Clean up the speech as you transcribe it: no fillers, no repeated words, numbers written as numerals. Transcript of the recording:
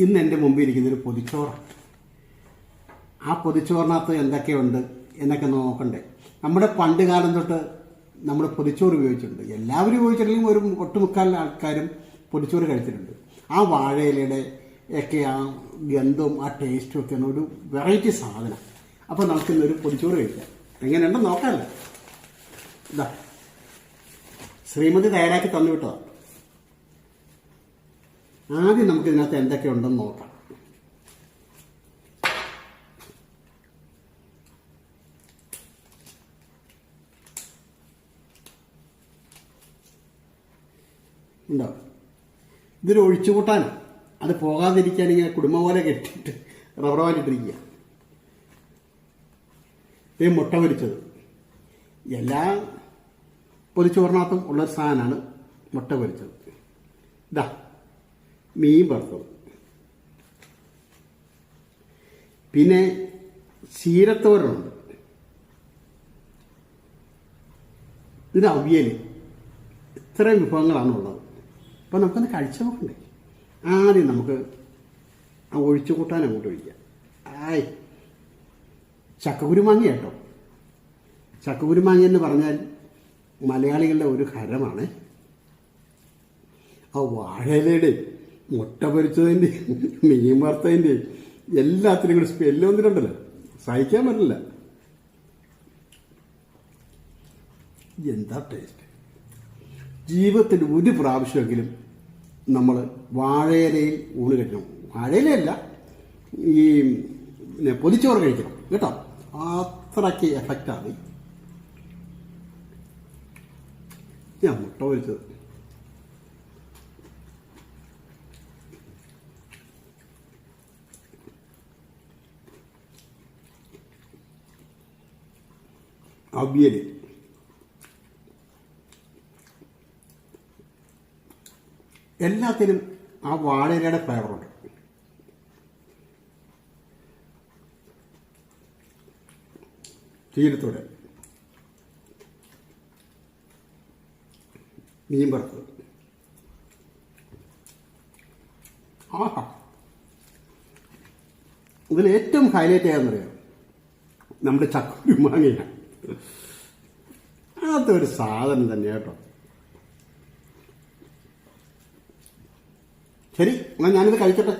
ഇന്ന് എൻ്റെ മുമ്പിൽ ഇരിക്കുന്നൊരു പൊതിച്ചോറ്. ആ പൊതിച്ചോറിനകത്ത് എന്തൊക്കെയുണ്ട് എന്നൊക്കെ നോക്കണ്ടേ. നമ്മുടെ പണ്ട് കാലം തൊട്ട് നമ്മൾ പൊതിച്ചോറ് ഉപയോഗിച്ചിട്ടുണ്ട്. എല്ലാവരും ഉപയോഗിച്ചിട്ടില്ലെങ്കിൽ ഒരു ഒട്ടുമുക്കാൽ ആൾക്കാരും പൊതിച്ചോറ് കഴിച്ചിട്ടുണ്ട്. ആ വാഴയിലയുടെ ഒക്കെ ആ ഗന്ധവും ആ ടേസ്റ്റും ഒക്കെ ഒരു വെറൈറ്റി സാധനം. അപ്പോൾ നമുക്കിന്നൊരു പൊതിച്ചോറ് കഴിക്കാം. എങ്ങനെയുണ്ടെന്ന് നോക്കാമല്ലോ. ഇതാ ശ്രീമതി തയ്യാറാക്കി തന്നു വിട്ടതാണ്. ആദ്യം നമുക്കിതിനകത്ത് എന്തൊക്കെയുണ്ടെന്ന് നോക്കാം. ഉണ്ടോ? ഇതൊരു ഒഴിച്ചുകൂട്ടാനാണ്. അത് പോകാതിരിക്കാൻ ഇങ്ങനെ കുടുംബം പോലെ കെട്ടിയിട്ട് റബ്ബർ വാലിട്ടിരിക്കുക. ഇത് മുട്ട പൊരിച്ചത്. എല്ലാ പൊതിച്ചോറിനകത്തും ഉള്ളൊരു സാധനമാണ് മുട്ട പൊരിച്ചത്. ഇതാ മീൻ വറുത്തത്, പിന്നെ ചീരത്തോരനുണ്ട്, ഇത് അവിയൽ. ഇത്രയും വിഭവങ്ങളാണ് ഉള്ളത്. അപ്പോൾ നമുക്കൊന്ന് കഴിച്ചു നോക്കണ്ടേ. ആദ്യം നമുക്ക് ആ ഒഴിച്ചു കൂട്ടാൻ അങ്ങോട്ട് ഒഴിക്കാം. ചക്കക്കുരുമാങ്ങ കേട്ടോ. ചക്കക്കുരുമാങ്ങ എന്ന് പറഞ്ഞാൽ മലയാളികളുടെ ഒരു ഹരമാണ്. ആ വാഴയിലയുടെ മുട്ട പൊരിച്ചതിൻ്റെ മീൻ വറുത്തതിൻ്റെ എല്ലാത്തിനും കൂടി സ്മെല്ല് വന്നിട്ടുണ്ടല്ലോ, സഹിക്കാൻ പറ്റില്ല. എന്താ ടേസ്റ്റ്! ജീവിതത്തിൽ ഒരു പ്രാവശ്യമെങ്കിലും നമ്മൾ വാഴയിലയിൽ ഊണ് കഴിക്കണം. വാഴയിലയല്ല, ഈ പൊതിച്ചോറ് കഴിക്കണം കേട്ടോ. അത്രയ്ക്ക് എഫക്റ്റാണ് ഞാൻ മുട്ട പൊരിച്ചത്. അവിയൽ, എല്ലാത്തിനും ആ വാഴയിലയുടെ ഫ്ലേവറുണ്ട്. ചീരത്തോടെ മീൻ വറുത്തത്. ആഹാ, ഇതിൽ ഏറ്റവും ഹൈലൈറ്റ് ചെയ്യാന്നറിയാം നമ്മുടെ ചക്കക്കുരുമാങ്ങയാണ്. അതൊരു സാധനം തന്നെ കേട്ടോ. ശരി, എന്നാൽ ഞാനിത് കഴിക്കട്ടെ.